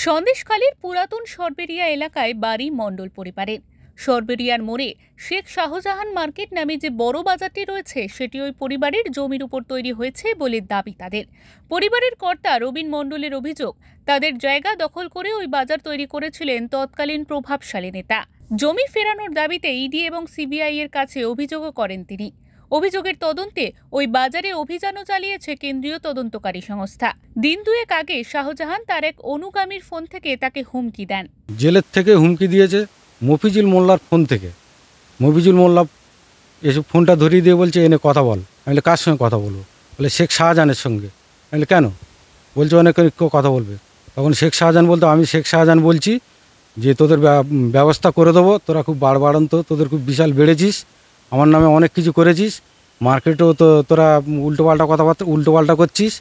সন্দেশখালীর পুরাতন সরবেরিয়া এলাকায় বাড়ি মণ্ডল পরিবারের। সরবেরিয়ার মোড়ে শেখ শাহজাহান মার্কেট নামে যে বড় বাজারটি রয়েছে সেটি ওই পরিবারের জমির উপর তৈরি হয়েছে বলে দাবি তাদের। পরিবারের কর্তা রবীন মণ্ডলের অভিযোগ, তাদের জায়গা দখল করে ওই বাজার তৈরি করেছিলেন তৎকালীন প্রভাবশালী নেতা। জমি ফেরানোর দাবিতে ইডি এবং সিবিআই এর কাছে অভিযোগও করেন তিনি। অভিযোগের তদন্তে ওই বাজারে অভিযানও চালিয়েছে কেন্দ্রীয় তদন্তকারী সংস্থা। দিন দুয়েক আগে শাহজাহান তার এক অনুগামীর ফোন থেকে তাকে হুমকি দেন। জেলের থেকে হুমকি দিয়েছে মফিজুল মোল্লার ফোন থেকে। মফিজুল মোল্লা এসব ফোনটা ধরিয়ে দিয়ে বলছে এনে কথা বল। আমি কার সঙ্গে কথা বলবো? বলে শেখ শাহজাহানের সঙ্গে। আমি কেন? বলছে অনেক কথা বলবে। তখন শেখ শাহজাহান বলতো, আমি শেখ শাহজাহান বলছি যে তোদের ব্যবস্থা করে দেবো, তোরা খুব বাড়বাড়ন্ত, তোদের খুব বিশাল বেড়েছিস, আমার নামে অনেক কিছু করেছিস, মার্কেটেও তো তোরা উল্টোপাল্টা করছিস।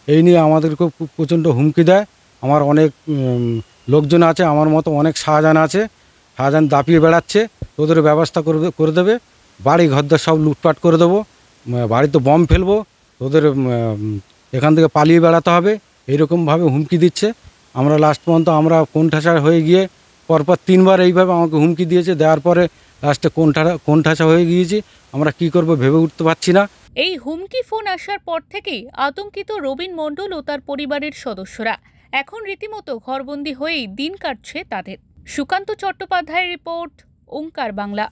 এই নিয়ে আমাদেরকে প্রচণ্ড হুমকি দেয়। আমার অনেক লোকজন আছে, আমার মতো অনেক শাহজাহান আছে, শাহজাহান দাপিয়ে বেড়াচ্ছে, তোদের ব্যবস্থা করে দেবে, বাড়ি ঘরদর সব লুটপাট করে দেবো, বাড়িতে বম ফেলবো, তোদের এখান থেকে পালিয়ে বেড়াতে হবে, এইরকমভাবে হুমকি দিচ্ছে। আমরা লাস্ট পর্যন্ত আমরা কোণঠাসা হয়ে গিয়ে পরপর 3বার এইভাবে আমাকে হুমকি দিয়েছে। দেওয়ার পরে লাস্টে কোণঠাসা হয়ে গিয়েছি। আমরা কি করব ভেবে উঠতে পারছি না। এই হুমকি ফোন আসার পর থেকেই আতঙ্কিত রবীন মণ্ডল ও তার পরিবারের সদস্যরা। এখন রীতিমতো ঘরবন্দি হয়েই দিন কাটছে তাদের। সুকান্ত চট্টোপাধ্যায়ের রিপোর্ট, ওঙ্কার বাংলা।